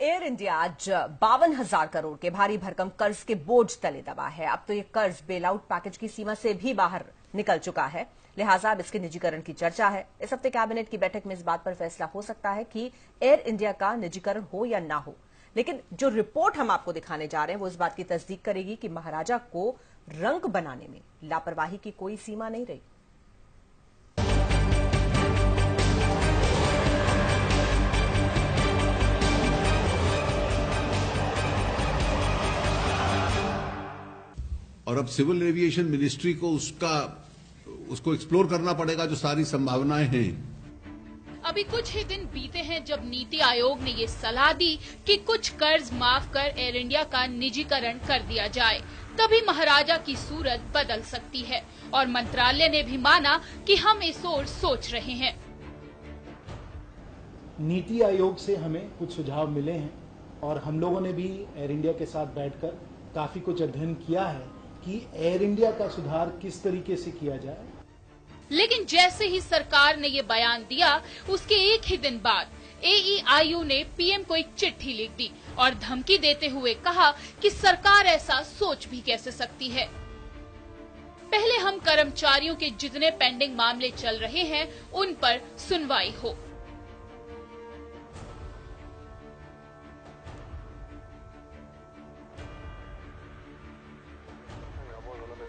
Air India आज 52,000 करोड़ के भारी भरकम कर्ज के बोझ तले दबा है। अब तो ये कर्ज बेल आउट पैकेज की सीमा से भी बाहर निकल चुका है, लिहाजा अब इसके निजीकरण की चर्चा है। इस हफ्ते कैबिनेट की बैठक में इस बात पर फैसला हो सकता है कि एयर इंडिया का निजीकरण हो या ना हो। लेकिन जो रिपोर्ट हम आपको दिखाने जा रहे हैं वो इस बात की तस्दीक करेगी कि महाराजा को रंग बनाने में लापरवाही की कोई सीमा नहीं रही। और अब सिविल एविएशन मिनिस्ट्री को उसको एक्सप्लोर करना पड़ेगा जो सारी संभावनाएं हैं। अभी कुछ ही दिन बीते हैं जब नीति आयोग ने ये सलाह दी कि कुछ कर्ज माफ कर एयर इंडिया का निजीकरण कर दिया जाए, तभी महाराजा की सूरत बदल सकती है। और मंत्रालय ने भी माना कि हम इस ओर सोच रहे हैं। नीति आयोग से हमें कुछ सुझाव मिले हैं और हम लोगों ने भी एयर इंडिया के साथ बैठकर काफी कुछ अध्ययन किया है कि एयर इंडिया का सुधार किस तरीके से किया जाए। लेकिन जैसे ही सरकार ने ये बयान दिया, उसके एक ही दिन बाद AEIU ने पीएम को एक चिट्ठी लिख दी और धमकी देते हुए कहा कि सरकार ऐसा सोच भी कैसे सकती है। पहले हम कर्मचारियों के जितने पेंडिंग मामले चल रहे हैं उन पर सुनवाई हो।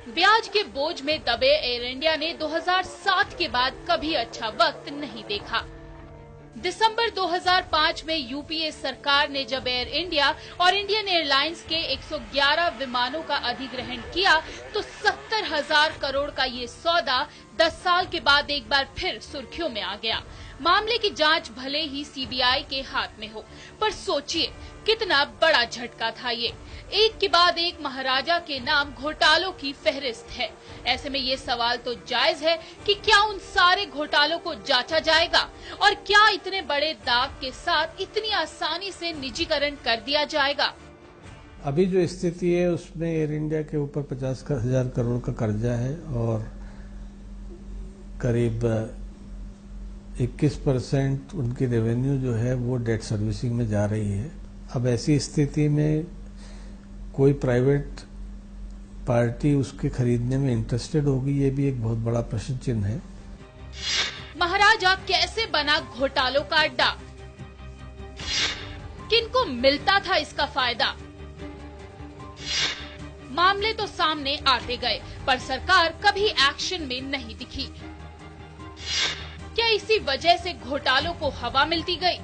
ब्याज के बोझ में दबे एयर इंडिया ने 2007 के बाद कभी अच्छा वक्त नहीं देखा। दिसंबर 2005 में यूपीए सरकार ने जब एयर इंडिया और इंडियन एयरलाइंस के 111 विमानों का अधिग्रहण किया तो 70,000 करोड़ का ये सौदा 10 साल के बाद एक बार फिर सुर्खियों में आ गया। मामले की जांच भले ही सीबीआई के हाथ में हो, पर सोचिए कितना बड़ा झटका था ये। एक के बाद एक महाराजा के नाम घोटालों की फहरिस्त है। ऐसे में ये सवाल तो जायज है कि क्या उन सारे घोटालों को जांचा जाएगा और क्या इतने बड़े दाग के साथ इतनी आसानी से निजीकरण कर दिया जाएगा। अभी जो स्थिति है उसमें एयर इंडिया के ऊपर 50,000 करोड़ का कर्जा है और करीब 21% उनकी रेवेन्यू जो है वो डेट सर्विसिंग में जा रही है। अब ऐसी स्थिति में कोई प्राइवेट पार्टी उसके खरीदने में इंटरेस्टेड होगी, ये भी एक बहुत बड़ा प्रश्न चिन्ह है। महाराजा कैसे बना घोटालों का अड्डा? किनको मिलता था इसका फायदा? मामले तो सामने आते गए पर सरकार कभी एक्शन में नहीं दिखी। क्या इसी वजह से घोटालों को हवा मिलती गई?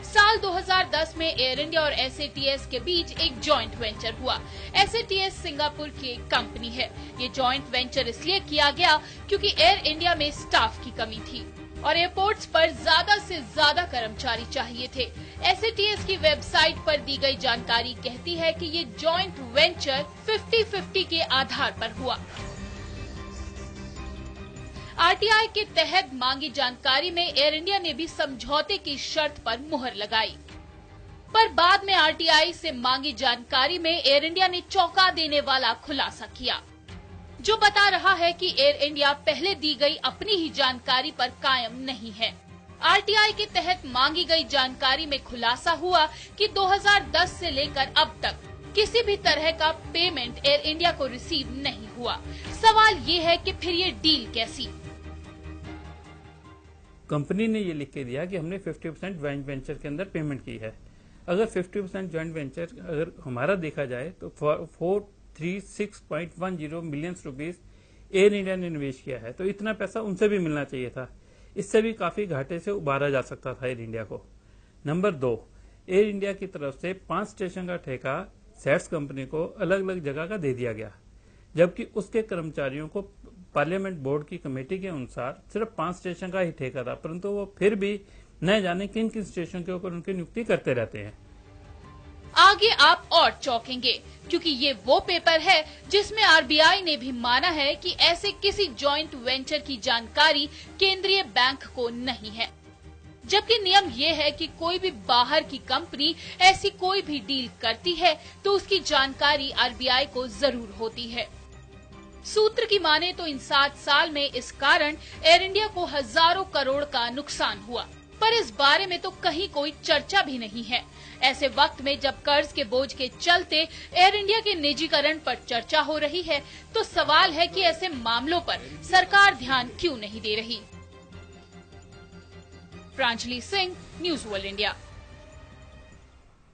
साल 2010 में एयर इंडिया और SATS के बीच एक जॉइंट वेंचर हुआ। SATS सिंगापुर की एक कंपनी है। ये जॉइंट वेंचर इसलिए किया गया क्योंकि एयर इंडिया में स्टाफ की कमी थी और एयरपोर्ट्स पर ज्यादा से ज्यादा कर्मचारी चाहिए थे। SATS की वेबसाइट पर दी गई जानकारी कहती है कि ये जॉइंट वेंचर 50-50 के आधार पर हुआ। RTI के तहत मांगी जानकारी में एयर इंडिया ने भी समझौते की शर्त पर मुहर लगाई, पर बाद में RTI से मांगी जानकारी में एयर इंडिया ने चौंका देने वाला खुलासा किया, जो बता रहा है कि एयर इंडिया पहले दी गई अपनी ही जानकारी पर कायम नहीं है। RTI के तहत मांगी गई जानकारी में खुलासा हुआ कि 2010 से लेकर अब तक किसी भी तरह का पेमेंट एयर इंडिया को रिसीव नहीं हुआ। सवाल ये है कि फिर ये डील कैसी? कंपनी ने ये लिख के दिया कि हमने 50% ज्वाइंट वेंचर के अंदर पेमेंट की है। अगर 50% ज्वाइंट वेंचर अगर हमारा देखा जाए तो 436.10 मिलियन रुपीस एयर इंडिया ने निवेश किया है, तो इतना पैसा उनसे भी मिलना चाहिए था। इससे भी काफी घाटे से उबारा जा सकता था एयर इंडिया को। नंबर 2, एयर इंडिया की तरफ से 5 स्टेशन का ठेका सेट्स कंपनी को अलग अलग जगह का दे दिया गया, जबकि उसके कर्मचारियों को पार्लियामेंट बोर्ड की कमेटी के अनुसार सिर्फ 5 स्टेशन का ही ठेका था, परंतु वो फिर भी न जाने किन किन स्टेशन के ऊपर उनकी नियुक्ति करते रहते हैं। आगे आप और चौंकेंगे क्योंकि ये वो पेपर है जिसमें RBI ने भी माना है कि ऐसे किसी जॉइंट वेंचर की जानकारी केंद्रीय बैंक को नहीं है, जबकि नियम ये है कि कोई भी बाहर की कंपनी ऐसी कोई भी डील करती है तो उसकी जानकारी RBI को जरूर होती है। सूत्र की माने तो इन 7 साल में इस कारण एयर इंडिया को हजारों करोड़ का नुकसान हुआ। पर इस बारे में तो कहीं कोई चर्चा भी नहीं है। ऐसे वक्त में जब कर्ज के बोझ के चलते एयर इंडिया के निजीकरण पर चर्चा हो रही है, तो सवाल है कि ऐसे मामलों पर सरकार ध्यान क्यों नहीं दे रही। Pranjali Singh, news world India.